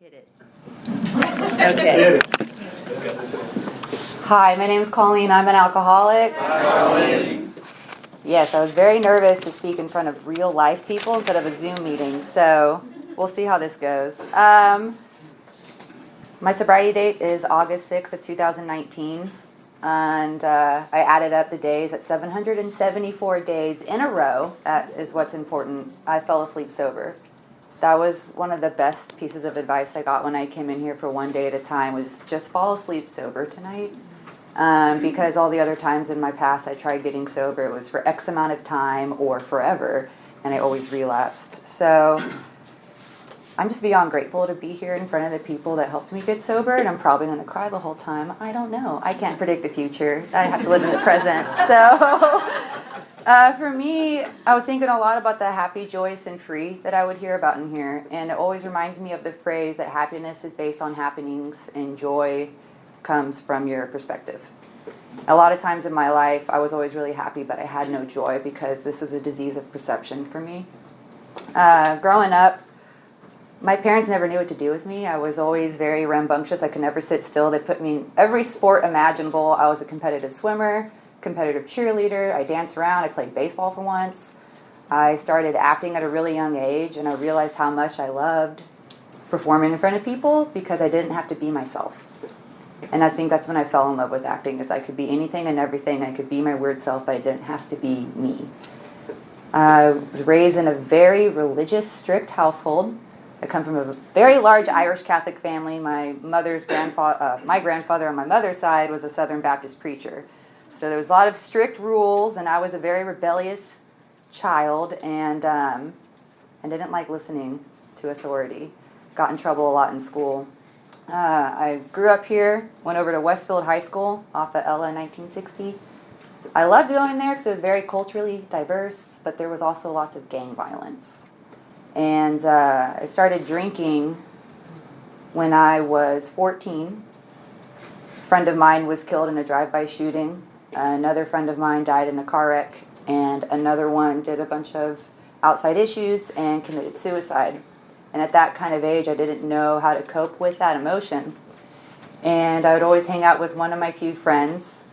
Hit it. Okay. Hi, my name is Coleen. I'm an alcoholic. Hi. Yes, I was very nervous to speak in front of real life people instead of a Zoom meeting, so we'll see how this goes. My sobriety date is August 6th of 2019, and I added up the days at 774 days in a row. That is what's important. I fell asleep sober. That was one of the best pieces of advice I got when I came in here for one day at a time, was just fall asleep sober tonight. Because all the other times in my past I tried getting sober, it was for X amount of time or forever, and I always relapsed. So I'm just beyond grateful to be here in front of the people that helped me get sober, and I'm probably going to cry the whole time. I don't know. I can't predict the future. I have to live in the present. So for me, I was thinking a lot about the happy, joyous, and free that I would hear about in here, and it always reminds me of the phrase that happiness is based on happenings and joy comes from your perspective. A lot of times in my life, I was always really happy, but I had no joy because this is a disease of perception for me. Growing up, my parents never knew what to do with me. I was always very rambunctious. I could never sit still. They put me in every sport imaginable. I was a competitive swimmer, competitive cheerleader. I danced around. I played baseball for once. I started acting at a really young age, and I realized how much I loved performing in front of people because I didn't have to be myself. And I think that's when I fell in love with acting, is I could be anything and everything. I could be my weird self, but I didn't have to be me. I was raised in a very religious, strict household. I come from a very large Irish Catholic family. My grandfather on my mother's side was a Southern Baptist preacher. So there was a lot of strict rules, and I was a very rebellious child, and didn't like listening to authority. Got in trouble a lot in school. I grew up here, went over to Westfield High School off of Ella 1960. I loved going there because it was very culturally diverse, but there was also lots of gang violence. And I started drinking when I was 14. A friend of mine was killed in a drive-by shooting. Another friend of mine died in a car wreck, and another one did a bunch of outside issues and committed suicide. And at that kind of age, I didn't know how to cope with that emotion. And I would always hang out with one of my few friends.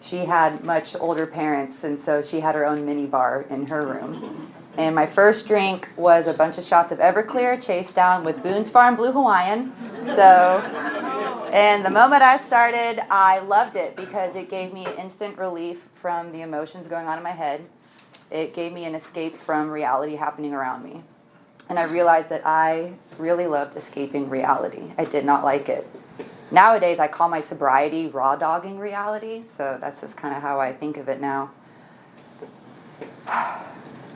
She had much older parents, and so she had her own mini bar in her room. And my first drink was a bunch of shots of Everclear chased down with Boone's Farm Blue Hawaiian. And the moment I started, I loved it because it gave me instant relief from the emotions going on in my head. It gave me an escape from reality happening around me. And I realized that I really loved escaping reality. I did not like it. Nowadays, I call my sobriety raw dogging reality, so that's just kind of how I think of it now.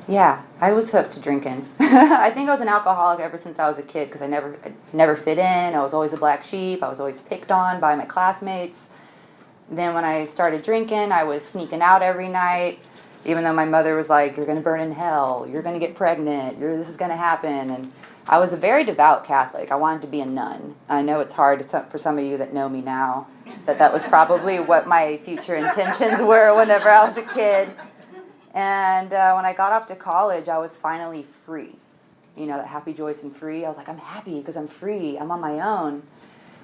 Yeah, I was hooked to drinking. I think I was an alcoholic ever since I was a kid because I never fit in. I was always a black sheep. I was always picked on by my classmates. Then when I started drinking, I was sneaking out every night. Even though my mother was like, you're going to burn in hell, you're going to get pregnant, this is going to happen. And I was a very devout Catholic. I wanted to be a nun. I know it's hard for some of you that know me now, that was probably what my future intentions were whenever I was a kid. And when I got off to college, I was finally free. You know, that happy, joyous, and free. I was like, I'm happy because I'm free. I'm on my own.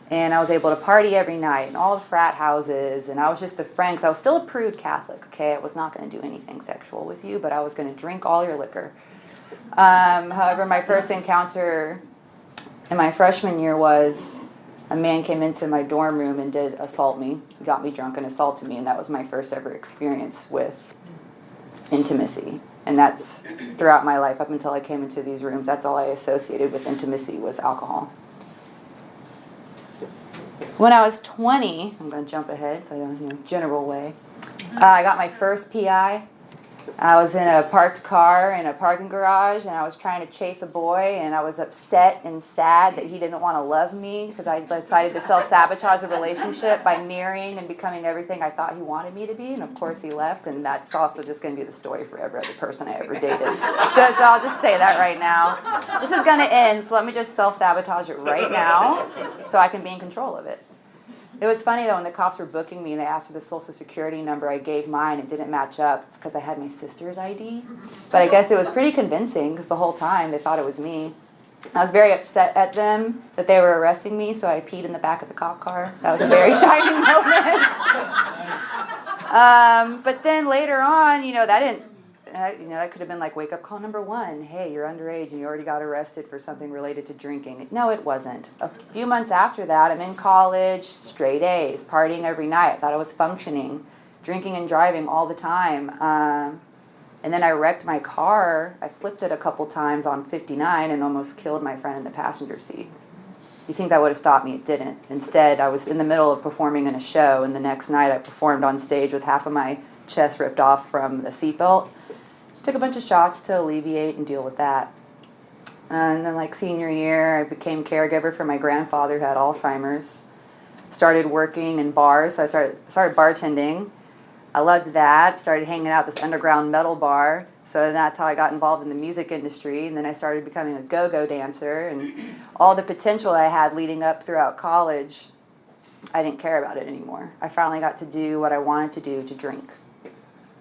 And I was able to party every night in all the frat houses, and I was just the friend, because I was still a prude Catholic, okay? I was not going to do anything sexual with you, but I was going to drink all your liquor. However, my first encounter in my freshman year was a man came into my dorm room and did assault me, got me drunk and assaulted me, and that was my first ever experience with intimacy. And that's throughout my life up until I came into these rooms. That's all I associated with intimacy was alcohol. When I was 20, I'm going to jump ahead, so general way. I got my first PI. I was in a parked car in a parking garage, and I was trying to chase a boy, and I was upset and sad that he didn't want to love me because I decided to self-sabotage a relationship by mirroring and becoming everything I thought he wanted me to be, and of course he left, and that's also just going to be the story for every other person I ever dated. I'll just say that right now. This is going to end, so let me just self-sabotage it right now so I can be in control of it. It was funny, though, when the cops were booking me and they asked for the Social Security number, I gave mine. It didn't match up. It's because I had my sister's ID. But I guess it was pretty convincing because the whole time they thought it was me. I was very upset at them that they were arresting me, so I peed in the back of the cop car. That was a very shining moment. But then later on, that didn't, that could have been like wake up call number 1. Hey, you're underage and you already got arrested for something related to drinking. No, it wasn't. A few months after that, I'm in college, straight A's, partying every night. I thought I was functioning, drinking and driving all the time. And then I wrecked my car. I flipped it a couple times on 59 and almost killed my friend in the passenger seat. You think that would have stopped me? It didn't. Instead, I was in the middle of performing in a show, and the next night I performed on stage with half of my chest ripped off from the seatbelt. Just took a bunch of shots to alleviate and deal with that. And then like senior year, I became caregiver for my grandfather who had Alzheimer's. Started working in bars, so I started bartending. I loved that. Started hanging out at this underground metal bar. So that's how I got involved in the music industry. And then I started becoming a go-go dancer. And all the potential I had leading up throughout college, I didn't care about it anymore. I finally got to do what I wanted to do, to drink.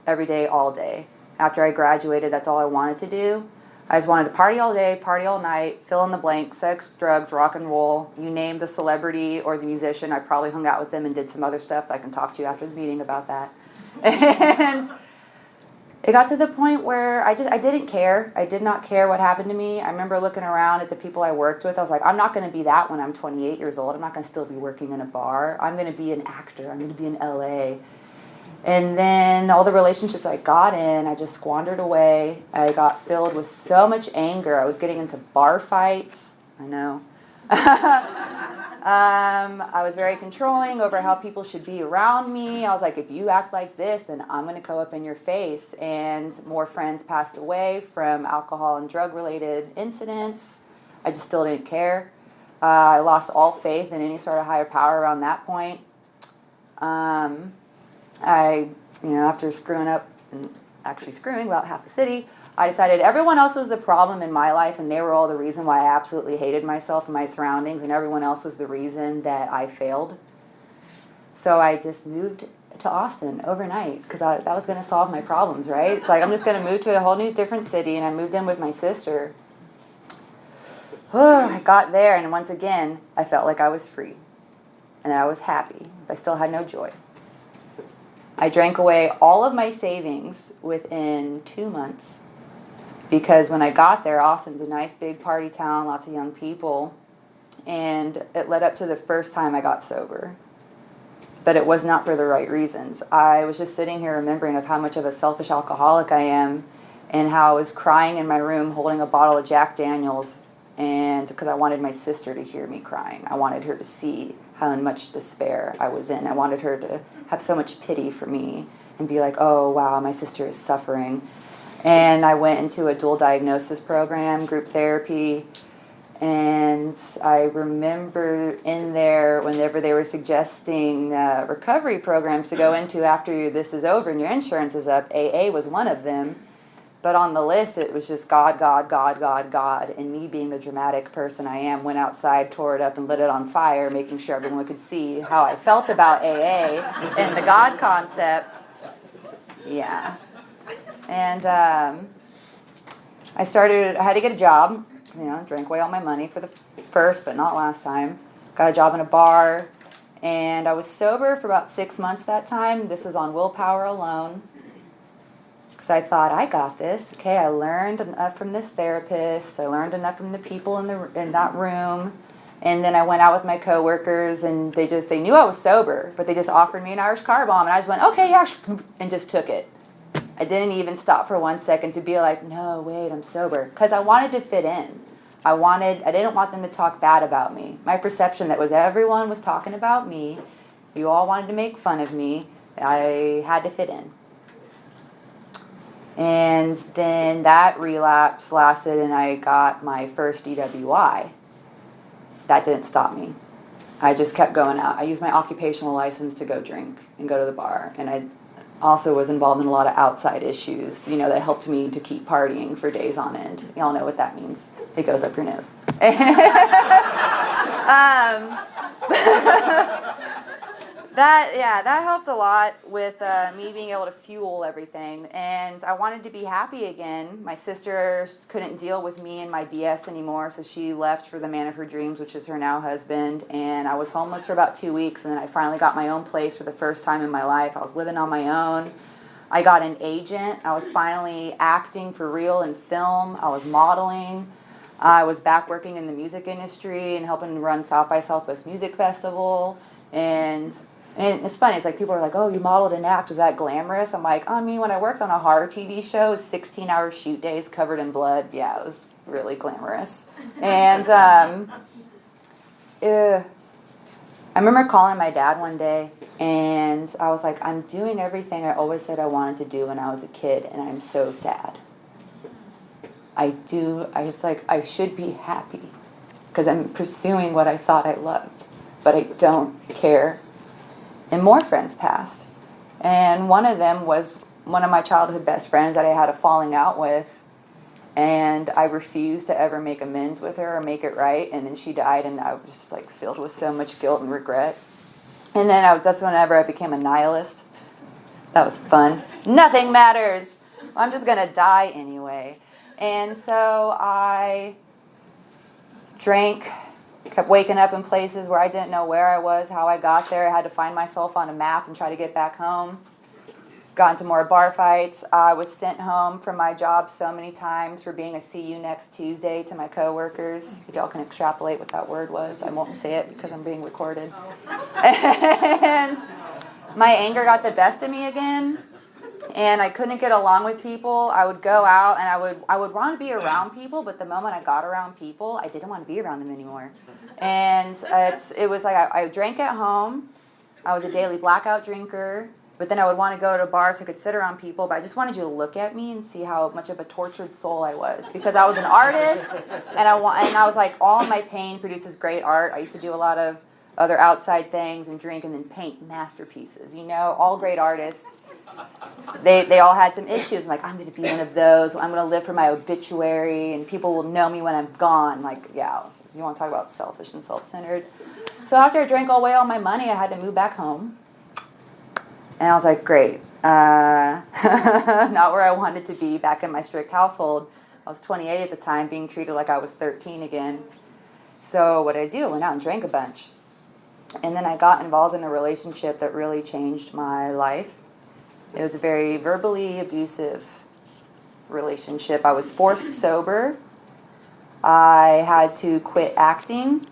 Every day, all day. After I graduated, that's all I wanted to do. I just wanted to party all day, party all night, fill in the blank, sex, drugs, rock and roll. You name the celebrity or the musician, I probably hung out with them and did some other stuff. I can talk to you after the meeting about that. And it got to the point where I didn't care. I did not care what happened to me. I remember looking around at the people I worked with. I was like, I'm not going to be that when I'm 28 years old. I'm not going to still be working in a bar. I'm going to be an actor. I'm going to be in LA. And then all the relationships I got in, I just squandered away. I got filled with so much anger. I was getting into bar fights. I know. I was very controlling over how people should be around me. I was like, if you act like this, then I'm going to go up in your face. And more friends passed away from alcohol and drug-related incidents. I just still didn't care. I lost all faith in any sort of higher power around that point. After screwing up and actually screwing about half the city, I decided everyone else was the problem in my life, and they were all the reason why I absolutely hated myself and my surroundings, and everyone else was the reason that I failed. So I just moved to Austin overnight because that was going to solve my problems, right? It's like I'm just going to move to a whole new different city, and I moved in with my sister. I got there, and once again, I felt like I was free, and I was happy, but I still had no joy. I drank away all of my savings within 2 months. Because when I got there, Austin's a nice big party town, lots of young people, and it led up to the first time I got sober. But it was not for the right reasons. I was just sitting here remembering of how much of a selfish alcoholic I am, and how I was crying in my room holding a bottle of Jack Daniels, and because I wanted my sister to hear me crying. I wanted her to see how much despair I was in. I wanted her to have so much pity for me and be like, oh, wow, my sister is suffering. And I went into a dual diagnosis program, group therapy, and I remember in there, whenever they were suggesting recovery programs to go into after this is over and your insurance is up, AA was one of them. But on the list, it was just God, God, God, God, God. And me being the dramatic person I am, went outside, tore it up, and lit it on fire, making sure everyone could see how I felt about AA and the God concept. Yeah. And I had to get a job, drank away all my money for the first but not last time. Got a job in a bar, and I was sober for about 6 months that time. This was on willpower alone, because I thought, I got this. Okay, I learned enough from this therapist. I learned enough from the people in that room. And then I went out with my coworkers, and they knew I was sober, but they just offered me an Irish car bomb, and I just went, okay, yeah, and just took it. I didn't even stop for 1 second to be like, no, wait, I'm sober. Because I wanted to fit in. I didn't want them to talk bad about me. My perception that was everyone was talking about me. You all wanted to make fun of me. I had to fit in. And then that relapse lasted, and I got my first DWI. That didn't stop me. I just kept going out. I used my occupational license to go drink and go to the bar. And I also was involved in a lot of outside issues, that helped me to keep partying for days on end. Y'all know what that means. It goes up your nose. that helped a lot with me being able to fuel everything. And I wanted to be happy again. My sister couldn't deal with me and my BS anymore, so she left for the man of her dreams, which is her now husband. And I was homeless for about 2 weeks, and then I finally got my own place for the first time in my life. I was living on my own. I got an agent. I was finally acting for real in film. I was modeling. I was back working in the music industry and helping run South by Southwest Music Festival. And it's funny, it's like people are like, oh, you modeled and act, was that glamorous? I'm like, I mean, when I worked on a horror TV show, 16-hour shoot days covered in blood, yeah, it was really glamorous. And I remember calling my dad one day, and I was like, I'm doing everything I always said I wanted to do when I was a kid, and I'm so sad. It's like, I should be happy, because I'm pursuing what I thought I loved, but I don't care. And more friends passed. And one of them was one of my childhood best friends that I had a falling out with. And I refused to ever make amends with her or make it right. And then she died, and I was just like filled with so much guilt and regret. And then that's whenever I became a nihilist. That was fun. Nothing matters. I'm just going to die anyway. And so I drank, kept waking up in places where I didn't know where I was, how I got there. I had to find myself on a map and try to get back home. Got into more bar fights. I was sent home from my job so many times for being a see you next Tuesday to my coworkers. If y'all can extrapolate what that word was. I won't say it because I'm being recorded. And my anger got the best of me again. And I couldn't get along with people. I would go out and I would want to be around people, but the moment I got around people, I didn't want to be around them anymore. And it was like I drank at home. I was a daily blackout drinker, but then I would want to go to bars so I could sit around people, but I just wanted you to look at me and see how much of a tortured soul I was, because I was an artist, and I was like, all my pain produces great art. I used to do a lot of other outside things and drink and then paint masterpieces. You know, all great artists. They all had some issues. I'm like, I'm going to be one of those. I'm going to live for my obituary, and people will know me when I'm gone. Like, yeah, you want to talk about selfish and self-centered. So after I drank away all my money, I had to move back home. And I was like, great. Not where I wanted to be, back in my strict household. I was 28 at the time, being treated like I was 13 again. So what did I do? I went out and drank a bunch. And then I got involved in a relationship that really changed my life. It was a very verbally abusive relationship. I was forced sober. I had to quit acting.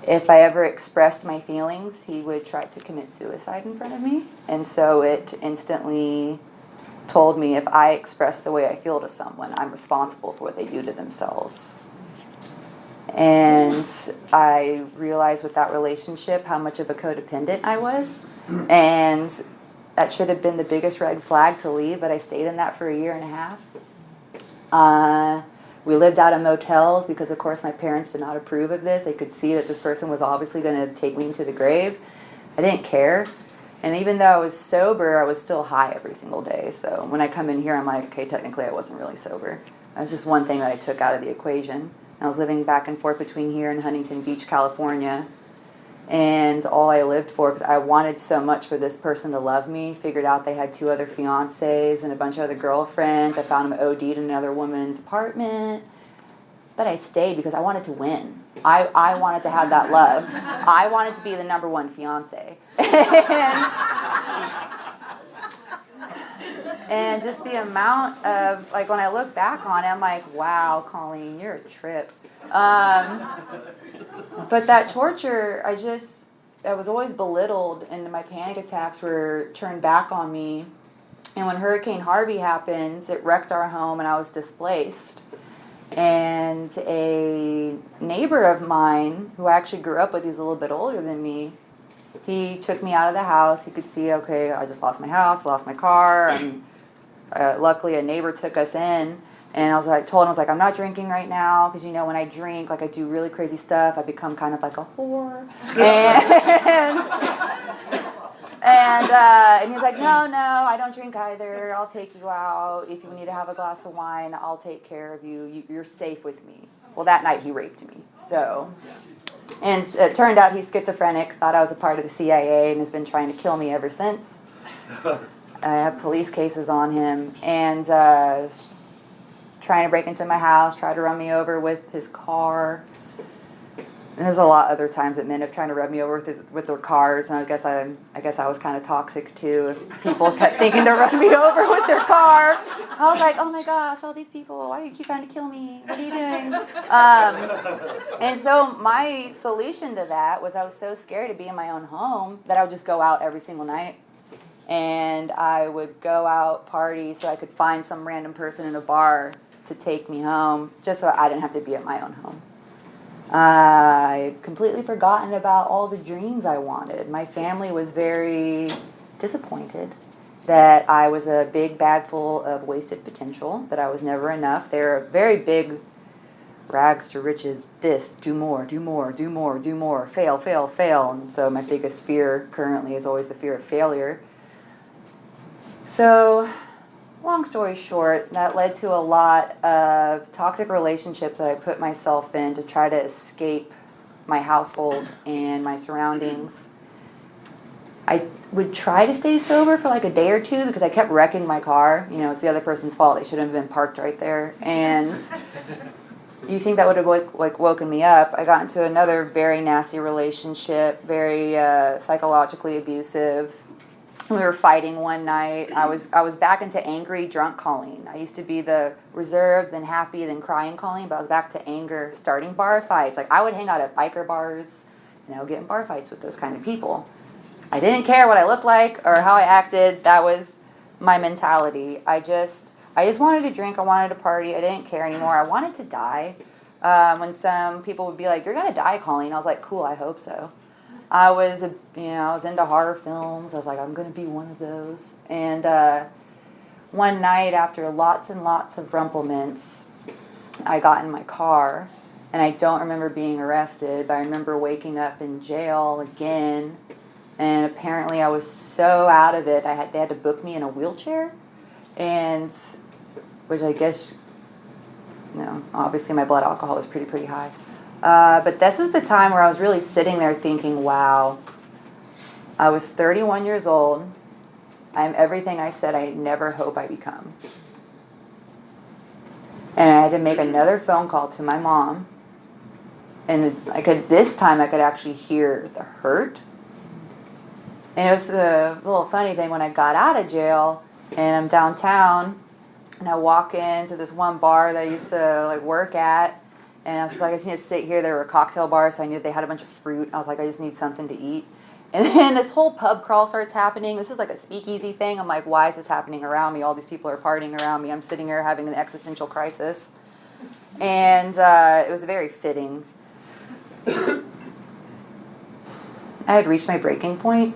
If I ever expressed my feelings, he would try to commit suicide in front of me. And so it instantly told me, if I express the way I feel to someone, I'm responsible for what they do to themselves. And I realized with that relationship how much of a codependent I was. And that should have been the biggest red flag to leave, but I stayed in that for a year and a half. We lived out of motels because, of course, my parents did not approve of this. They could see that this person was obviously going to take me to the grave. I didn't care. And even though I was sober, I was still high every single day. So when I come in here, I'm like, okay, technically I wasn't really sober. That's just one thing that I took out of the equation. I was living back and forth between here and Huntington Beach, California. And all I lived for, because I wanted so much for this person to love me, figured out they had 2 other fiancés and a bunch of other girlfriends. I found them OD'd in another woman's apartment. But I stayed because I wanted to win. I wanted to have that love. I wanted to be the number 1 fiancé. And just the amount of, like, when I look back on it, I'm like, wow, Coleen, you're a trip. But that torture, I was always belittled, and my panic attacks were turned back on me. And when Hurricane Harvey happened, it wrecked our home, and I was displaced. And a neighbor of mine, who I actually grew up with, he's a little bit older than me, he took me out of the house. He could see, okay, I just lost my house, lost my car, and luckily a neighbor took us in. And I was like, I'm not drinking right now, because, you know, when I drink, like, I do really crazy stuff. I become kind of like a whore. And he's like, no, I don't drink either. I'll take you out. If you need to have a glass of wine, I'll take care of you. You're safe with me. Well, that night he raped me. So And it turned out he's schizophrenic, thought I was a part of the CIA, and has been trying to kill me ever since. I have police cases on him, and trying to break into my house, tried to run me over with his car. And there's a lot other times that men have tried to run me over with their cars, and I guess I was kind of toxic too. If people kept thinking to run me over with their car, I was like, oh my gosh, all these people, why do you keep trying to kill me? What are you doing? And so my solution to that was I was so scared to be in my own home that I would just go out every single night. And I would go out, party, so I could find some random person in a bar to take me home, just so I didn't have to be at my own home. I had completely forgotten about all the dreams I wanted. My family was very disappointed that I was a big bag full of wasted potential, that I was never enough. They're very big rags to riches, this, do more, do more, do more, do more, fail, fail, fail. And so my biggest fear currently is always the fear of failure. So, long story short, that led to a lot of toxic relationships that I put myself in to try to escape my household and my surroundings. I would try to stay sober for like a day or two because I kept wrecking my car. You know, it's the other person's fault. They shouldn't have been parked right there. And you think that would have woken me up. I got into another very nasty relationship, very psychologically abusive. We were fighting one night. I was back into angry, drunk Coleen. I used to be the reserved, then happy, then crying Coleen, but I was back to anger, starting bar fights. Like, I would hang out at biker bars, get in bar fights with those kind of people. I didn't care what I looked like or how I acted. That was my mentality. I just wanted to drink. I wanted to party. I didn't care anymore. I wanted to die. When some people would be like, "You're gonna die, Coleen," I was like, "Cool, I hope so." I was into horror films. I was like, I'm going to be one of those. And one night, after lots and lots of rumplements, I got in my car. And I don't remember being arrested, but I remember waking up in jail again. And apparently I was so out of it, they had to book me in a wheelchair. And, which I guess, obviously my blood alcohol was pretty high. But this was the time where I was really sitting there thinking, wow, I was 31 years old. I'm everything I said I never hope I become. And I had to make another phone call to my mom. And this time I could actually hear the hurt. And it was a little funny thing when I got out of jail and I'm downtown and I walk into this one bar that I used to work at. And I was just like, I just need to sit here. There were cocktail bars, so I knew they had a bunch of fruit. I was like, I just need something to eat. And then this whole pub crawl starts happening. This is like a speakeasy thing. I'm like, why is this happening around me? All these people are partying around me. I'm sitting here having an existential crisis. And it was very fitting. I had reached my breaking point.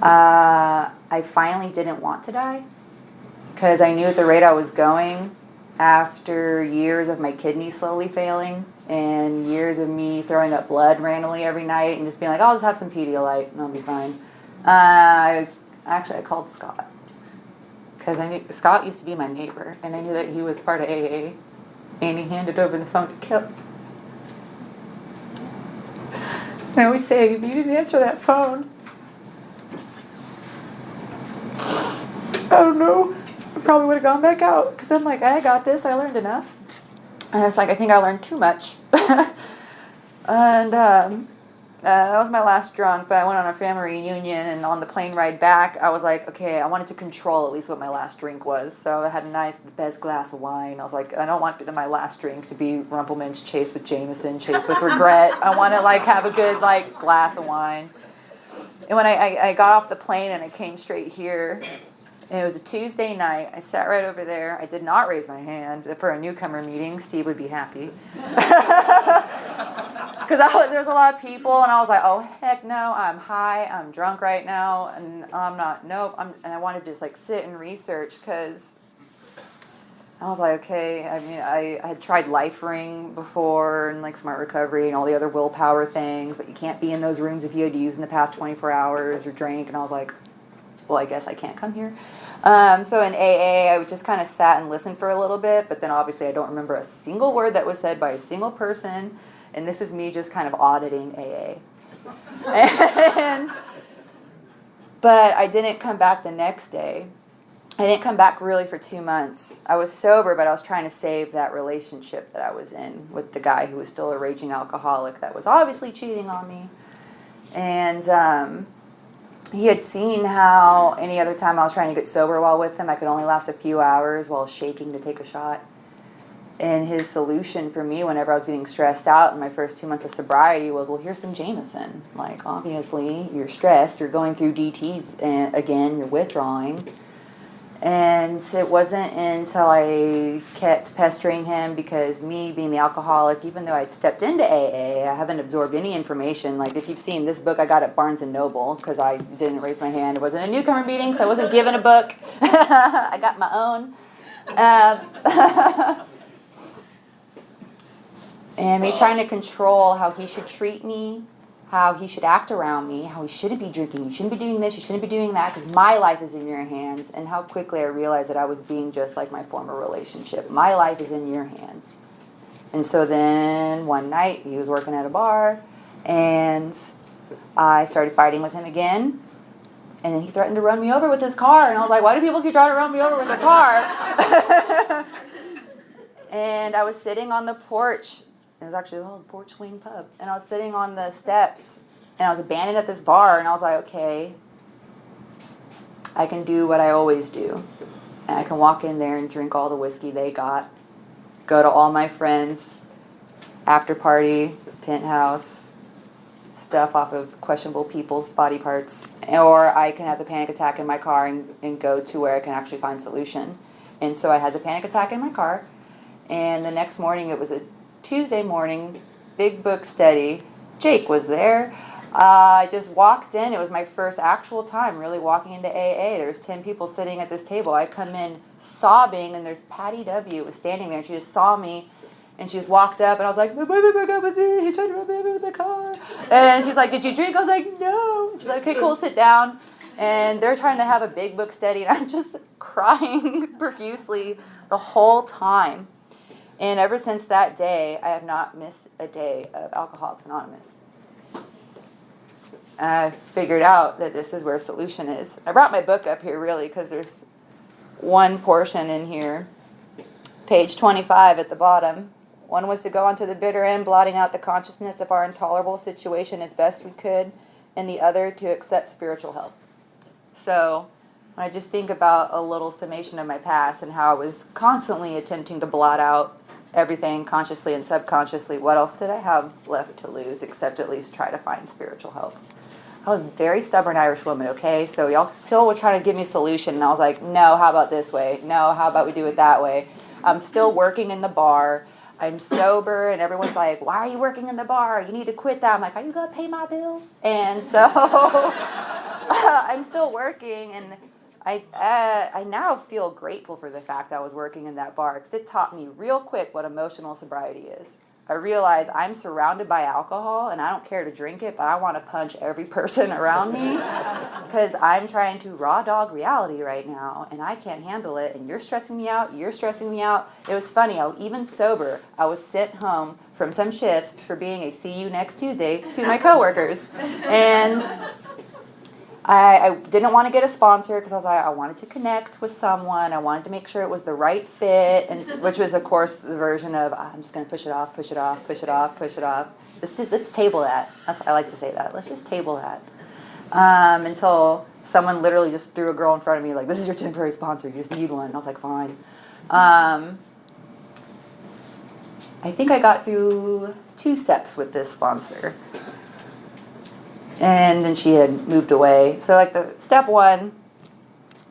I finally didn't want to die because I knew at the rate I was going, after years of my kidneys slowly failing and years of me throwing up blood randomly every night and just being like, I'll just have some Pedialyte and I'll be fine. I called Scott because I knew Scott used to be my neighbor and I knew that he was part of AA, and he handed over the phone to Kip. I always say, if you didn't answer that phone, I don't know, I probably would have gone back out because I'm like, I got this. I learned enough. And it's like, I think I learned too much. And that was my last drunk, but I went on a family reunion, and on the plane ride back, I was like, okay, I wanted to control at least what my last drink was. So I had the best glass of wine. I was like, I don't want my last drink to be Rumpleman's chased with Jameson, chased with regret. I want to have a good glass of wine. And when I got off the plane and I came straight here, and it was a Tuesday night. I sat right over there. I did not raise my hand. For a newcomer meeting, Steve would be happy. Because there's a lot of people, and I was like, oh, heck no, I'm high. I'm drunk right now, and I'm not, nope. And I wanted to just sit and research because I was like, okay, I mean, I had tried Life Ring before and Smart Recovery and all the other willpower things, but you can't be in those rooms if you had used in the past 24 hours or drank. And I was like, well, I guess I can't come here. So in AA, I just kind of sat and listened for a little bit, but then obviously I don't remember a single word that was said by a single person. And this was me just kind of auditing AA. But I didn't come back the next day. I didn't come back really for 2 months. I was sober, but I was trying to save that relationship that I was in with the guy who was still a raging alcoholic that was obviously cheating on me. And he had seen how any other time I was trying to get sober while with him, I could only last a few hours while shaking to take a shot. And his solution for me whenever I was getting stressed out in my first 2 months of sobriety was, well, here's some Jameson. Like, obviously, you're stressed, you're going through DTs again, you're withdrawing. And it wasn't until I kept pestering him, because me being the alcoholic, even though I'd stepped into AA, I haven't absorbed any information. Like, if you've seen this book, I got at Barnes & Noble because I didn't raise my hand. It wasn't a newcomer meeting, so I wasn't given a book. I got my own. And me trying to control how he should treat me, how he should act around me, how he shouldn't be drinking, you shouldn't be doing this, you shouldn't be doing that, because my life is in your hands. And how quickly I realized that I was being just like my former relationship. My life is in your hands. And so then one night he was working at a bar, and I started fighting with him again. And then he threatened to run me over with his car. And I was like, why do people keep trying to run me over with their car? And I was sitting on the porch. It was actually called Porch Swing Pub. And I was sitting on the steps, and I was abandoned at this bar, and I was like, okay, I can do what I always do. And I can walk in there and drink all the whiskey they got, go to all my friends' after party, penthouse, stuff off of questionable people's body parts. Or I can have the panic attack in my car and go to where I can actually find solution. And so I had the panic attack in my car, and the next morning, it was a Tuesday morning, big book study. Jake was there. I just walked in. It was my first actual time really walking into AA. There's 10 people sitting at this table. I come in sobbing, and there's Patty W. was standing there, and she just saw me, and she just walked up, and I was like, my boyfriend broke up with me. He tried to run me over with the car. And she's like, did you drink? I was like, no. She's like, okay, cool, sit down. And they're trying to have a big book study, and I'm just crying profusely the whole time. And ever since that day, I have not missed a day of Alcoholics Anonymous. I figured out that this is where solution is. I brought my book up here, really, because there's one portion in here, page 25 at the bottom. One was to go on to the bitter end, blotting out the consciousness of our intolerable situation as best we could, and the other to accept spiritual help. So when I just think about a little summation of my past and how I was constantly attempting to blot out everything consciously and subconsciously, what else did I have left to lose except at least try to find spiritual help? I was a very stubborn Irish woman, okay? So y'all still were trying to give me a solution, and I was like, no, how about this way? No, how about we do it that way? I'm still working in the bar. I'm sober, and everyone's like, why are you working in the bar? You need to quit that. I'm like, are you going to pay my bills? And so I'm still working, and I now feel grateful for the fact I was working in that bar, because it taught me real quick what emotional sobriety is. I realized I'm surrounded by alcohol, and I don't care to drink it, but I want to punch every person around me because I'm trying to raw dog reality right now, and I can't handle it, and you're stressing me out, you're stressing me out. It was funny, even sober, I was sent home from some shifts for being a see you next Tuesday to my coworkers, and I didn't want to get a sponsor because I was like, I wanted to connect with someone. I wanted to make sure it was the right fit, and which was, of course, the version of, I'm just going to push it off, push it off, push it off, push it off. Let's table that. I like to say that. Let's just table that. Until someone literally just threw a girl in front of me, like, this is your temporary sponsor. You just need one. And I was like, fine. I think I got through 2 steps with this sponsor. And then she had moved away. So like the step 1,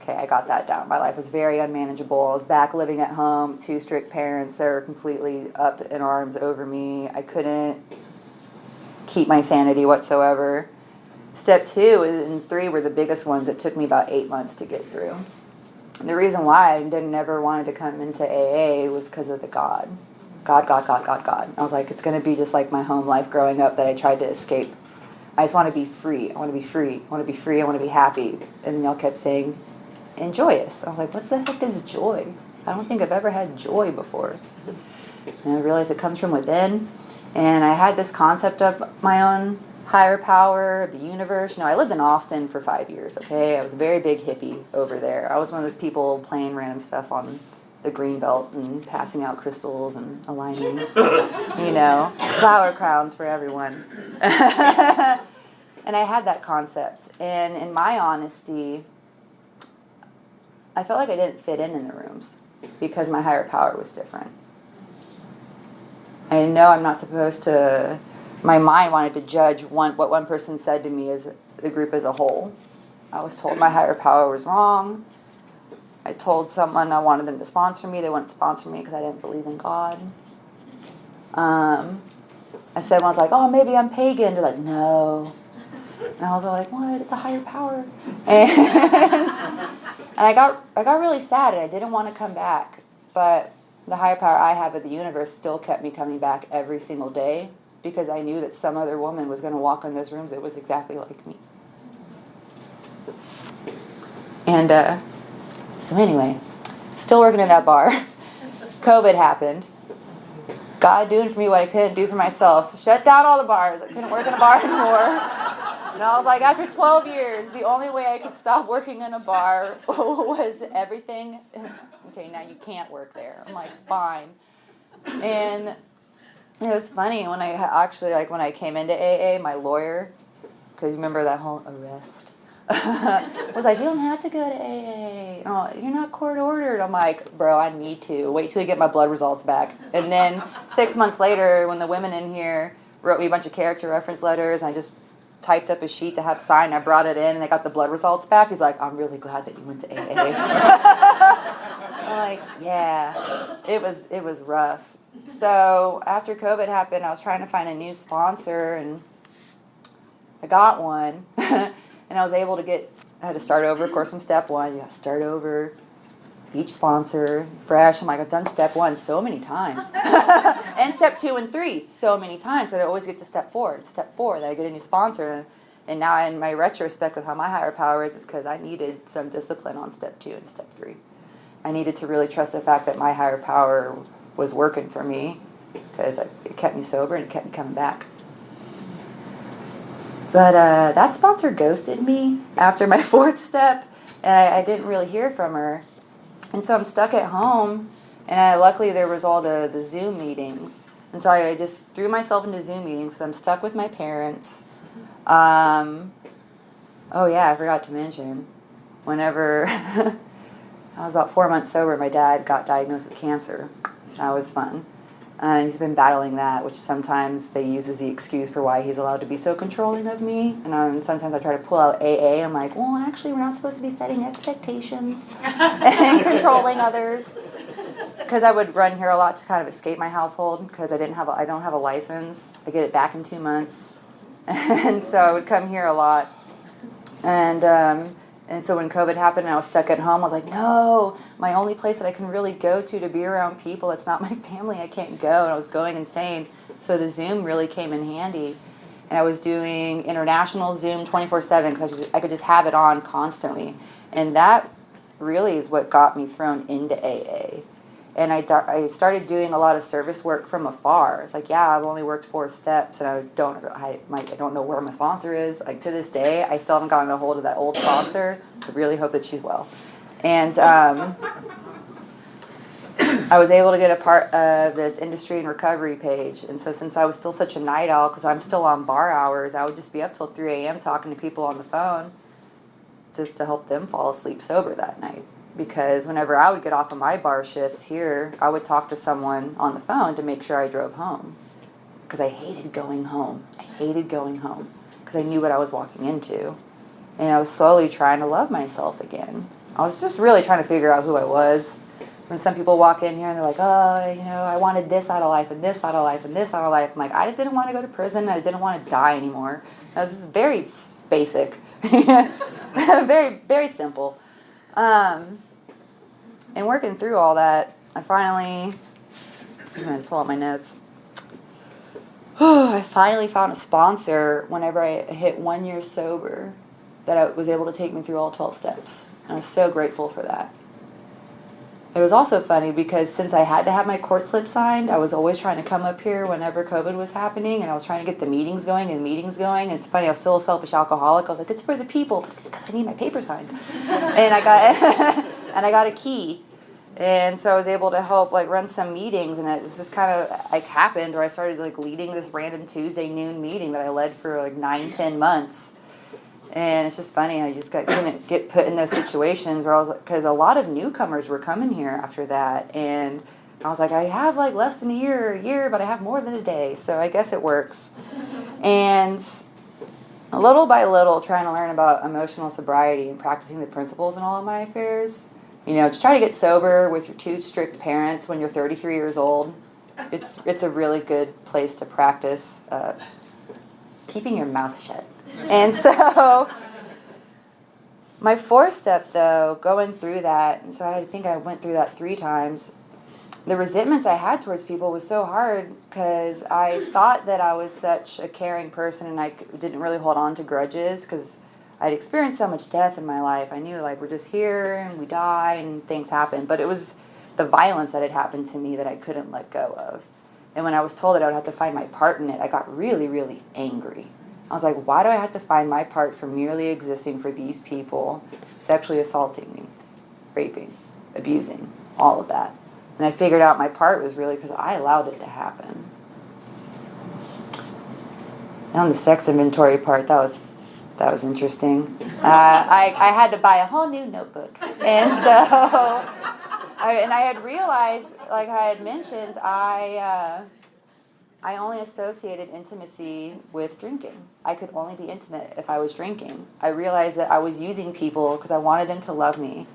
okay, I got that down. My life was very unmanageable. I was back living at home, 2 strict parents that were completely up in arms over me. I couldn't keep my sanity whatsoever. Step 2 and 3 were the biggest ones that took me about 8 months to get through. And the reason why I didn't ever wanted to come into AA was because of the God. God. I was like, it's going to be just like my home life growing up that I tried to escape. I just want to be free. I want to be free. I want to be free. I want to be happy. And y'all kept saying, and joyous. I was like, what the heck is joy? I don't think I've ever had joy before. And I realized it comes from within. And I had this concept of my own higher power, the universe. I lived in Austin for 5 years, okay? I was a very big hippie over there. I was one of those people playing random stuff on the green belt and passing out crystals and aligning, flower crowns for everyone. And I had that concept. And in my honesty, I felt like I didn't fit in the rooms because my higher power was different. I know I'm not supposed to. My mind wanted to judge what one person said to me as the group as a whole. I was told my higher power was wrong. I told someone I wanted them to sponsor me. They wouldn't sponsor me because I didn't believe in God. I said, when I was like, oh, maybe I'm pagan. They're like, no. And I was like, what? It's a higher power. And I got really sad, and I didn't want to come back. But the higher power I have of the universe still kept me coming back every single day, because I knew that some other woman was going to walk in those rooms that was exactly like me. And so anyway, still working in that bar. COVID happened. God doing for me what I couldn't do for myself. Shut down all the bars. I couldn't work in a bar anymore. And I was like, after 12 years, the only way I could stop working in a bar was everything. Okay, now you can't work there. I'm like, fine. And it was funny when I actually, when I came into AA, my lawyer, because remember that whole arrest, was like, you don't have to go to AA. Oh, you're not court ordered. I'm like, bro, I need to. Wait till you get my blood results back. And then 6 months later, when the women in here wrote me a bunch of character reference letters, and I just typed up a sheet to have signed, I brought it in, and I got the blood results back. He's like, I'm really glad that you went to AA. I'm like, yeah, it was rough. So after COVID happened, I was trying to find a new sponsor, and I got one. And I was able to I had to start over, of course, from step one. You got to start over, each sponsor, fresh. I'm like, I've done step one so many times. And step 2 and 3 so many times that I always get to step 4. It's step 4 that I get a new sponsor. And now in my retrospect with how my higher power is because I needed some discipline on step 2 and step 3. I needed to really trust the fact that my higher power was working for me, because it kept me sober and it kept me coming back. But that sponsor ghosted me after my 4th step, and I didn't really hear from her. And so I'm stuck at home, and luckily there was all the Zoom meetings. And so I just threw myself into Zoom meetings, so I'm stuck with my parents. Oh yeah, I forgot to mention, whenever I was about 4 months sober, my dad got diagnosed with cancer. That was fun. And he's been battling that, which sometimes they use as the excuse for why he's allowed to be so controlling of me. And sometimes I try to pull out AA. I'm like, well, actually, we're not supposed to be setting expectations and controlling others. Because I would run here a lot to kind of escape my household, because I don't have a license. I get it back in 2 months. And so I would come here a lot. And so when COVID happened and I was stuck at home, I was like, no, my only place that I can really go to be around people, it's not my family, I can't go. And I was going insane. So the Zoom really came in handy. And I was doing international Zoom 24/7 because I could just have it on constantly. And that really is what got me thrown into AA. And I started doing a lot of service work from afar. It's like, yeah, I've only worked 4 steps, and I don't know where my sponsor is. Like, to this day, I still haven't gotten a hold of that old sponsor. I really hope that she's well. And I was able to get a part of this industry and recovery page. And so since I was still such a night owl, because I'm still on bar hours, I would just be up till 3 a.m. talking to people on the phone just to help them fall asleep sober that night. Because whenever I would get off of my bar shifts here, I would talk to someone on the phone to make sure I drove home. Because I hated going home. Because I knew what I was walking into. And I was slowly trying to love myself again. I was just really trying to figure out who I was. When some people walk in here and they're like, oh, I wanted this out of life and this out of life and this out of life. I'm like, I just didn't want to go to prison. I didn't want to die anymore. That was very basic. Very, very simple. And working through all that, I'm going to pull out my notes. I finally found a sponsor whenever I hit 1 year sober that was able to take me through all 12 steps. And I was so grateful for that. It was also funny because since I had to have my court slip signed, I was always trying to come up here whenever COVID was happening, and I was trying to get the meetings going and meetings going. And it's funny, I was still a selfish alcoholic. I was like, it's for the people, but it's because I need my paper signed. And I got and I got a key, and so I was able to help like run some meetings. And it was just kind of like happened where I started like leading this random Tuesday noon meeting that I led for like 9-10 months. And it's just funny, I just couldn't get put in those situations where I was like, because a lot of newcomers were coming here after that, and I was like, I have like less than a year, but I have more than a day, so I guess it works. And little by little, trying to learn about emotional sobriety and practicing the principles in all of my affairs. You know, to try to get sober with your 2 strict parents when you're 33 years old, it's a really good place to practice keeping your mouth shut. And so my 4th step, though, going through that, and so I think I went through that 3 times, the resentments I had towards people was so hard because I thought that I was such a caring person and I didn't really hold on to grudges because I'd experienced so much death in my life. I knew, like, we're just here and we die and things happen. But it was the violence that had happened to me that I couldn't let go of. And when I was told that I would have to find my part in it, I got really, really angry. I was like, why do I have to find my part for merely existing for these people, sexually assaulting me, raping, abusing, all of that? And I figured out my part was really because I allowed it to happen. On the sex inventory part, that was interesting. I had to buy a whole new notebook. And so, I had realized, like I had mentioned, I only associated intimacy with drinking. I could only be intimate if I was drinking. I realized that I was using people because I wanted them to love me.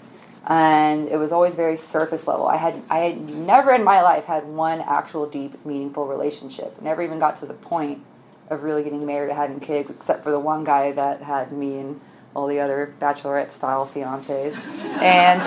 And it was always very surface level. I had never in my life had one actual deep, meaningful relationship. Never even got to the point of really getting married or having kids, except for the one guy that had me and all the other bachelorette-style fiancés. And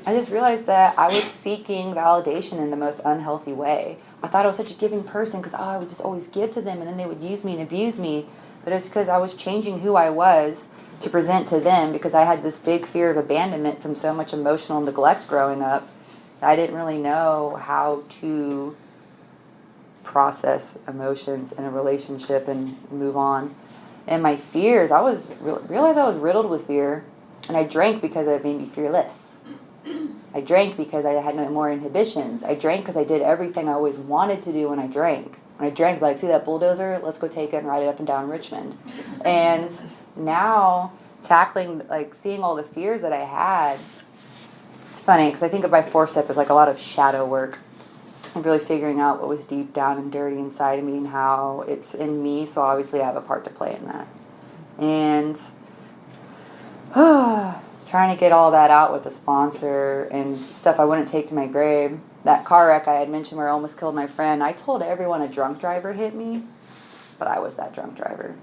I just realized that I was seeking validation in the most unhealthy way. I thought I was such a giving person because I would just always give to them and then they would use me and abuse me. But it's because I was changing who I was to present to them because I had this big fear of abandonment from so much emotional neglect growing up. I didn't really know how to process emotions in a relationship and move on. And my fears, realized I was riddled with fear. And I drank because it made me fearless. I drank because I had no more inhibitions. I drank because I did everything I always wanted to do when I drank. When I drank, like, see that bulldozer? Let's go take it and ride it up and down Richmond. And now, tackling, like, seeing all the fears that I had, it's funny, because I think of my 4th step as, like, a lot of shadow work. And really figuring out what was deep down and dirty inside of me and how it's in me, so obviously I have a part to play in that. And trying to get all that out with a sponsor and stuff I wouldn't take to my grave. That car wreck I had mentioned where I almost killed my friend, I told everyone a drunk driver hit me, but I was that drunk driver.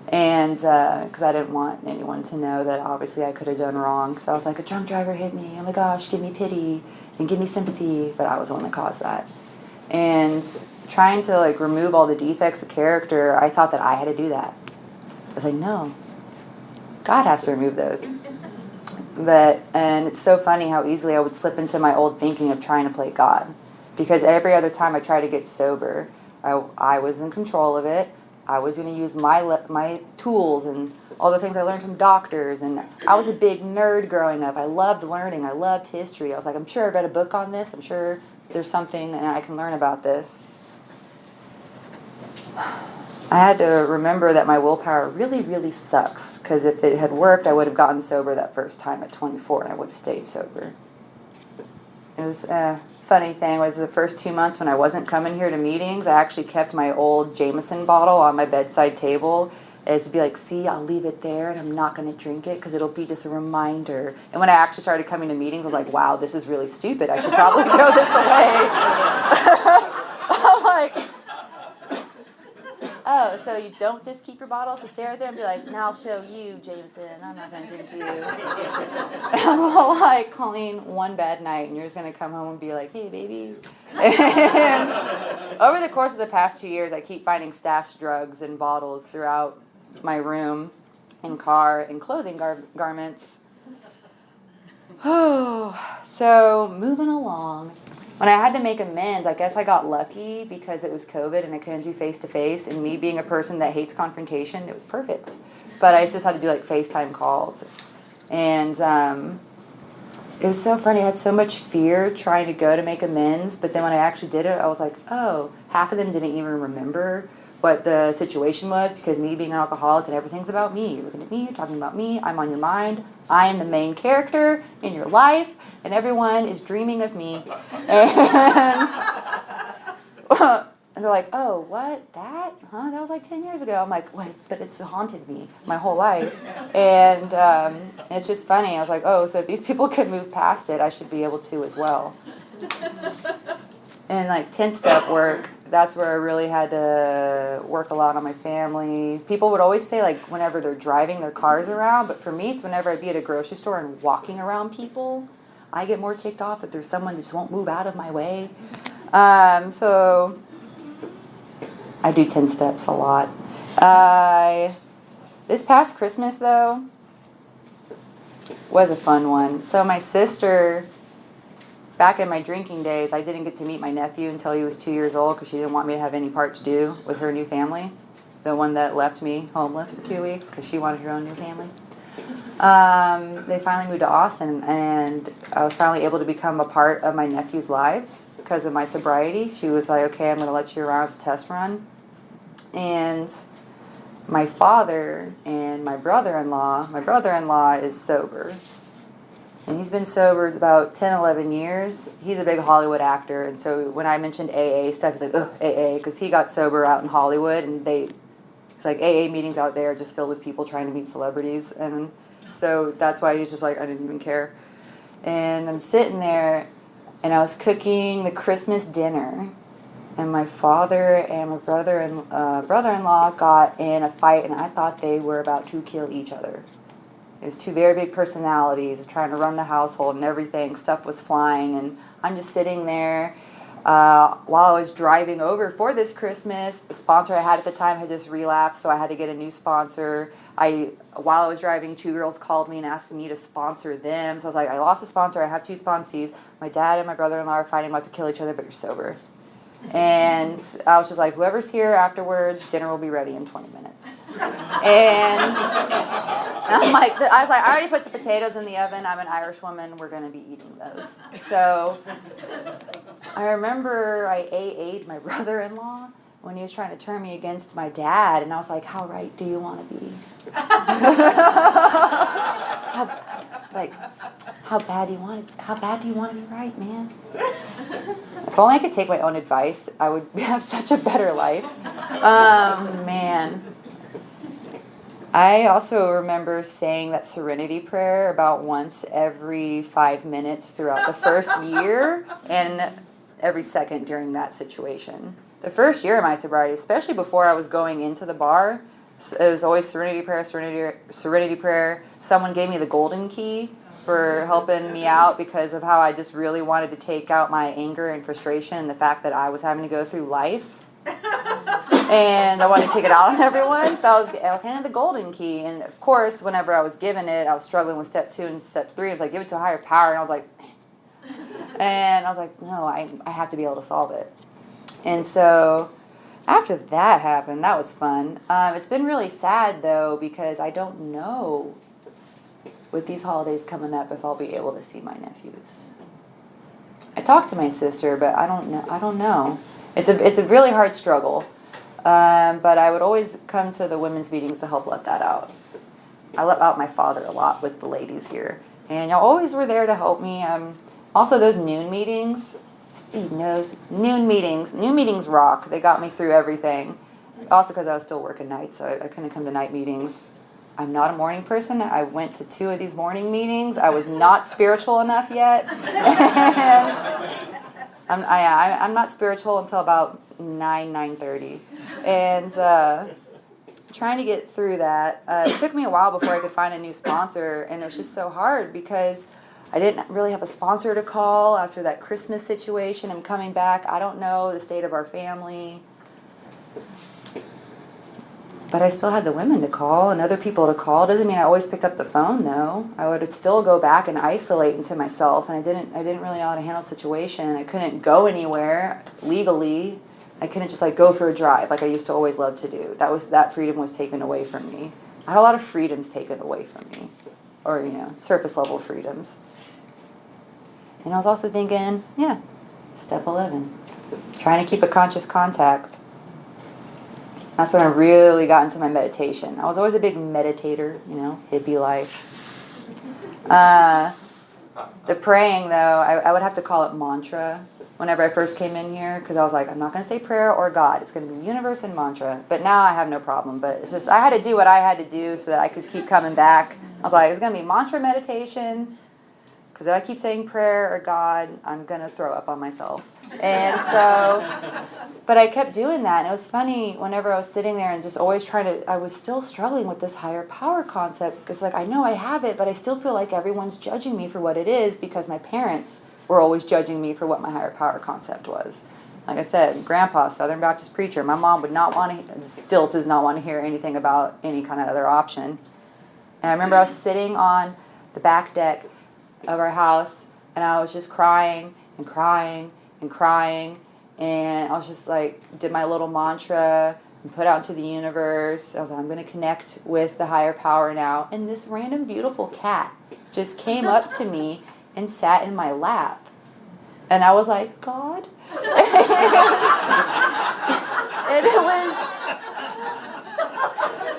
And because I didn't want anyone to know that obviously I could have done wrong. So I was like, a drunk driver hit me. Oh my gosh, give me pity and give me sympathy. But I was the one that caused that. And trying to like remove all the defects of character, I thought that I had to do that. I was like, no, God has to remove those. And it's so funny how easily I would slip into my old thinking of trying to play God. Because every other time I tried to get sober, I was in control of it. I was going to use my tools and all the things I learned from doctors. And I was a big nerd growing up. I loved learning. I loved history. I was like, I'm sure I read a book on this. I'm sure there's something and I can learn about this. I had to remember that my willpower really, really sucks. Because if it had worked, I would have gotten sober that first time at 24 and I would have stayed sober. It was funny thing was the first 2 months when I wasn't coming here to meetings, I actually kept my old Jameson bottle on my bedside table as to be like, see, I'll leave it there and I'm not going to drink it because it'll be just a reminder. And when I actually started coming to meetings, I was like, wow, this is really stupid. I should probably throw this away. I'm like, oh, so you don't just keep your bottles to stare at them and be like, now I'll show you, Jameson. I'm not going to drink you. And I'm all like, Coleen, one bad night, and you're just going to come home and be like, hey, baby. And over the course of the past 2 years, I keep finding stashed drugs and bottles throughout my room and car and clothing garments. Oh, so moving along. When I had to make amends, I guess I got lucky because it was COVID and I couldn't do face-to-face. And me being a person that hates confrontation, it was perfect. But I just had to do like FaceTime calls. And it was so funny. I had so much fear trying to go to make amends. But then when I actually did it, I was like, oh, half of them didn't even remember what the situation was, because me being an alcoholic and everything's about me. You're looking at me, you're talking about me, I'm on your mind, I am the main character in your life, and everyone is dreaming of me. And, and they're like, oh, what? That? Huh? That was like 10 years ago. I'm like, what? But it's haunted me my whole life. And it's just funny. I was like, oh, so if these people could move past it, I should be able to as well. And like 10-step work, that's where I really had to work a lot on my family. People would always say like whenever they're driving their cars around, but for me it's whenever I'd be at a grocery store and walking around people, I get more ticked off if there's someone that just won't move out of my way. So I do 10 steps a lot. This past Christmas though was a fun one. So my sister, back in my drinking days, I didn't get to meet my nephew until he was 2 years old because she didn't want me to have any part to do with her new family. The one that left me homeless for 2 weeks because she wanted her own new family. They finally moved to Austin, and I was finally able to become a part of my nephew's lives because of my sobriety. She was like, okay, I'm going to let you around as a test run. And my father and my brother-in-law is sober. And he's been sober about 10, 11 years. He's a big Hollywood actor. And so when I mentioned AA stuff, he's like, ugh, AA. Because he got sober out in Hollywood. And it's like AA meetings out there just filled with people trying to meet celebrities. And so that's why he's just like, I didn't even care. And I'm sitting there, and I was cooking the Christmas dinner. And my father and my brother-in-law got in a fight. And I thought they were about to kill each other. It was two very big personalities trying to run the household and everything. Stuff was flying, and I'm just sitting there while I was driving over for this Christmas. The sponsor I had at the time had just relapsed, so I had to get a new sponsor. While I was driving, 2 girls called me and asked me to sponsor them. So I was like, I lost a sponsor. I have 2 sponsees. My dad and my brother-in-law are fighting about to kill each other, but you're sober. And I was just like, whoever's here afterwards, dinner will be ready in 20 minutes. And I was like, I already put the potatoes in the oven. I'm an Irish woman. We're going to be eating those. So I remember I AA'd my brother-in-law when he was trying to turn me against my dad. And I was like, how right do you want to be? How bad do you want to be right, man? If only I could take my own advice, I would have such a better life. Man. I also remember saying that serenity prayer about once every 5 minutes throughout the first year and every second during that situation. The first year of my sobriety, especially before I was going into the bar, it was always serenity prayer. Someone gave me the golden key for helping me out because of how I just really wanted to take out my anger and frustration and the fact that I was having to go through life. And I wanted to take it out on everyone. So I was handed the golden key. And of course, whenever I was given it, I was struggling with step 2 and step 3. I was like, give it to a higher power. And I was like, no, I have to be able to solve it. And so after that happened, that was fun. It's been really sad, though, because I don't know with these holidays coming up if I'll be able to see my nephews. I talked to my sister, but I don't know. It's a really hard struggle. But I would always come to the women's meetings to help let that out. I let out my father a lot with the ladies here. And y'all always were there to help me. Also, those noon meetings, Steve knows, noon meetings rock. They got me through everything. Also because I was still working nights, so I couldn't come to night meetings. I'm not a morning person. I went to 2 of these morning meetings. I was not spiritual enough yet. I'm not spiritual until about 9:30. And trying to get through that. It took me a while before I could find a new sponsor, and it was just so hard because I didn't really have a sponsor to call after that Christmas situation. I'm coming back. I don't know the state of our family. But I still had the women to call and other people to call. Doesn't mean I always picked up the phone though. I would still go back and isolate into myself, and I didn't really know how to handle the situation. I couldn't go anywhere legally. I couldn't just like go for a drive like I used to always love to do. That freedom was taken away from me. I had a lot of freedoms taken away from me, or surface level freedoms. And I was also thinking, step 11, trying to keep a conscious contact. That's when I really got into my meditation. I was always a big meditator, hippie life. The praying, though, I would have to call it mantra whenever I first came in here, because I was like, I'm not going to say prayer or God. It's going to be universe and mantra. But now I have no problem. But it's just I had to do what I had to do so that I could keep coming back. I was like, it's going to be mantra meditation, because if I keep saying prayer or God, I'm going to throw up on myself. And so, but I kept doing that. And it was funny whenever I was sitting there and just always I was still struggling with this higher power concept, because like I know I have it, but I still feel like everyone's judging me for what it is, because my parents were always judging me for what my higher power concept was. Like I said, Grandpa, Southern Baptist preacher. My mom still does not want to hear anything about any kind of other option. And I remember I was sitting on the back deck of our house, and I was just crying and crying and crying, and I was just like, did my little mantra and put out to the universe. I was like, I'm going to connect with the higher power now. And this random beautiful cat just came up to me and sat in my lap. And I was like, God? And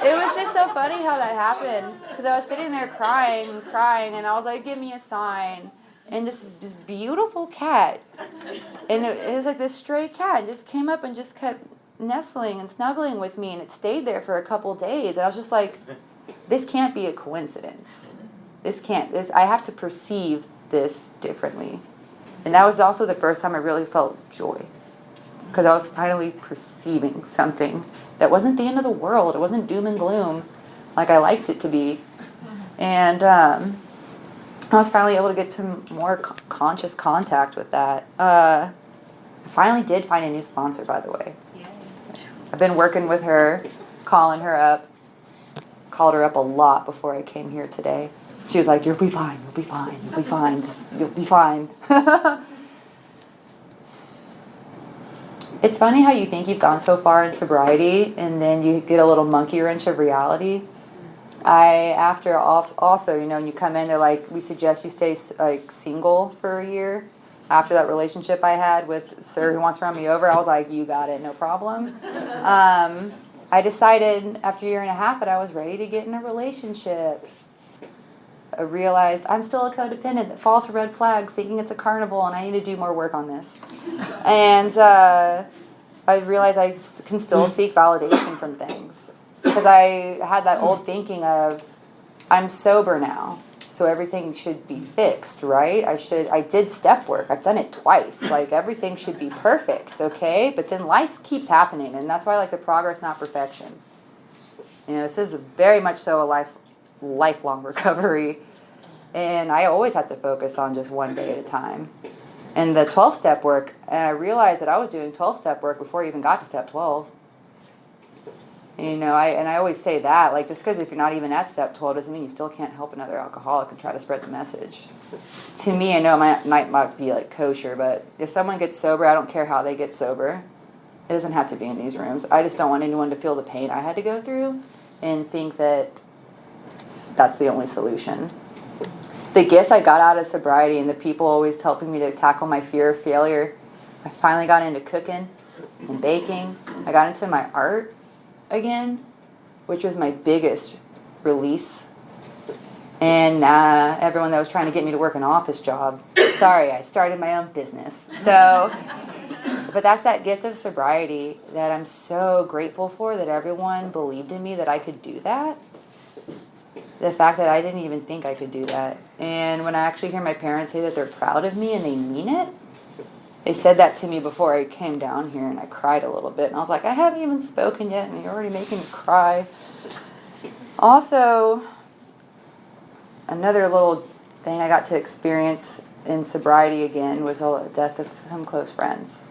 it was just so funny how that happened, because I was sitting there crying and crying, and I was like, give me a sign. And this beautiful cat, and it was like this stray cat, just came up and just kept nestling and snuggling with me, and it stayed there for a couple days. And I was just like, this can't be a coincidence. I have to perceive this differently. And that was also the first time I really felt joy, because I was finally perceiving something that wasn't the end of the world. It wasn't doom and gloom like I liked it to be. And I was finally able to get to more conscious contact with that. I finally did find a new sponsor, by the way. I've been working with her, calling her up. Called her up a lot before I came here today. She was like, you'll be fine, you'll be fine, you'll be fine, you'll be fine. It's funny how you think you've gone so far in sobriety, and then you get a little monkey wrench of reality. After also, you come in, they're like, we suggest you stay like single for a year. After that relationship I had with Sir who wants to run me over, I was like, you got it, no problem. I decided after a year and a half that I was ready to get in a relationship. I realized I'm still a codependent that falls for red flags, thinking it's a carnival, and I need to do more work on this. And I realized I can still seek validation from things. Because I had that old thinking of, I'm sober now, so everything should be fixed, right? I did step work. I've done it twice. Like, everything should be perfect, okay? But then life keeps happening, and that's why I like the progress, not perfection. This is very much so a lifelong recovery, and I always have to focus on just one day at a time. And the 12-step work, and I realized that I was doing 12-step work before I even got to step 12. I always say that, like, just because if you're not even at step 12 doesn't mean you still can't help another alcoholic and try to spread the message. To me, I know it might be like kosher, but if someone gets sober, I don't care how they get sober. It doesn't have to be in these rooms. I just don't want anyone to feel the pain I had to go through and think that that's the only solution. The gifts I got out of sobriety and the people always helping me to tackle my fear of failure. I finally got into cooking and baking. I got into my art again, which was my biggest release. And everyone that was trying to get me to work an office job, sorry, I started my own business. So, but that's that gift of sobriety that I'm so grateful for, that everyone believed in me that I could do that. The fact that I didn't even think I could do that. And when I actually hear my parents say that they're proud of me and they mean it, they said that to me before I came down here, and I cried a little bit. And I was like, I haven't even spoken yet, and you're already making me cry. Also, another little thing I got to experience in sobriety again was the death of some close friends.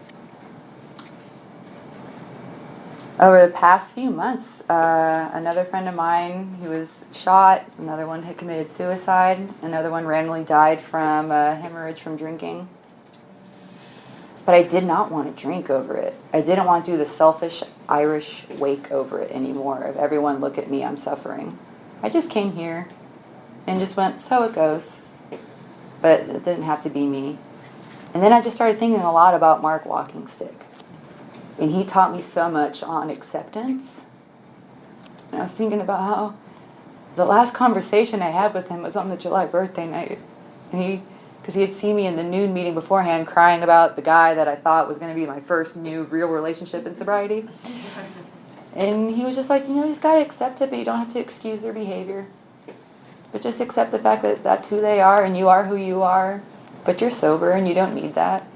Over the past few months, another friend of mine, he was shot, another one had committed suicide, another one randomly died from hemorrhage from drinking. But I did not want to drink over it. I didn't want to do the selfish Irish wake over it anymore of everyone look at me, I'm suffering. I just came here and just went, so it goes. But it didn't have to be me. And then I just started thinking a lot about Mark Walking Stick. And he taught me so much on acceptance. And I was thinking about how the last conversation I had with him was on the July birthday night. And because he had seen me in the noon meeting beforehand crying about the guy that I thought was going to be my first new real relationship in sobriety. And he was just like, you just got to accept it, but you don't have to excuse their behavior. But just accept the fact that that's who they are and you are who you are. But you're sober and you don't need that.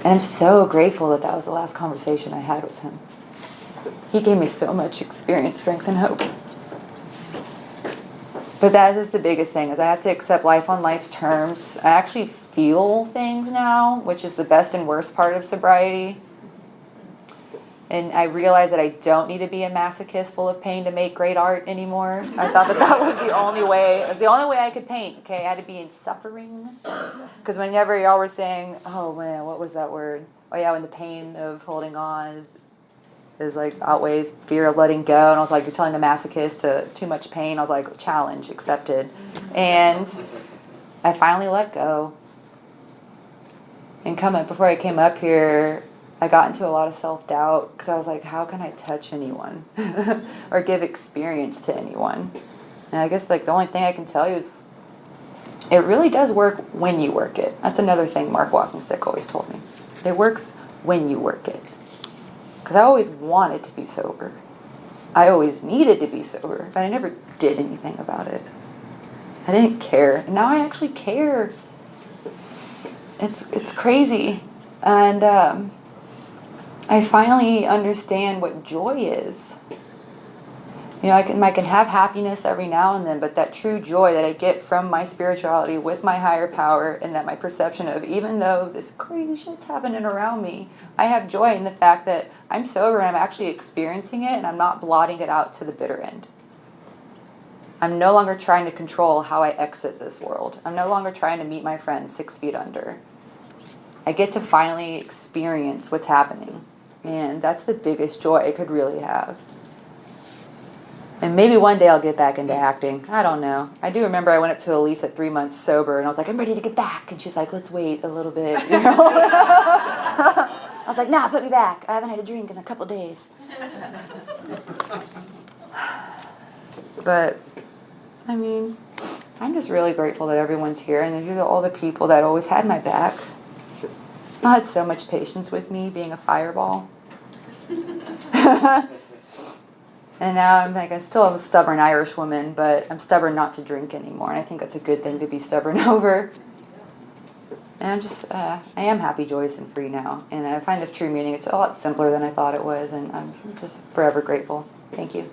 And I'm so grateful that that was the last conversation I had with him. He gave me so much experience, strength, and hope. But that is the biggest thing, is I have to accept life on life's terms. I actually feel things now, which is the best and worst part of sobriety. And I realize that I don't need to be a masochist full of pain to make great art anymore. I thought that was the only way. It was the only way I could paint. Okay, I had to be in suffering. Because whenever y'all were saying, oh man, what was that word? Oh yeah, when the pain of holding on is like outweighs fear of letting go. And I was like, you're telling a masochist to too much pain. I was like, challenge accepted. And I finally let go. And before I came up here, I got into a lot of self-doubt because I was like, how can I touch anyone or give experience to anyone? And I guess like the only thing I can tell you is it really does work when you work it. That's another thing Mark Walking Stick always told me. It works when you work it. Because I always wanted to be sober. I always needed to be sober, but I never did anything about it. I didn't care. And now I actually care. It's crazy. And I finally understand what joy is. I can have happiness every now and then, but that true joy that I get from my spirituality with my higher power, and that my perception of, even though this crazy shit's happening around me, I have joy in the fact that I'm sober and I'm actually experiencing it and I'm not blotting it out to the bitter end. I'm no longer trying to control how I exit this world. I'm no longer trying to meet my friends 6 feet under. I get to finally experience what's happening. And that's the biggest joy I could really have. And maybe one day I'll get back into acting. I don't know. I do remember I went up to Elise at 3 months sober, and I was like, I'm ready to get back. And she's like, let's wait a little bit. I was like, nah, put me back. I haven't had a drink in a couple days. But, I'm just really grateful that everyone's here, and these are all the people that always had my back. I had so much patience with me being a fireball. And now I still have a stubborn Irish woman, but I'm stubborn not to drink anymore. And I think that's a good thing to be stubborn over. And I am happy, joyous, and free now. And I find the true meaning, it's a lot simpler than I thought it was. And I'm just forever grateful. Thank you.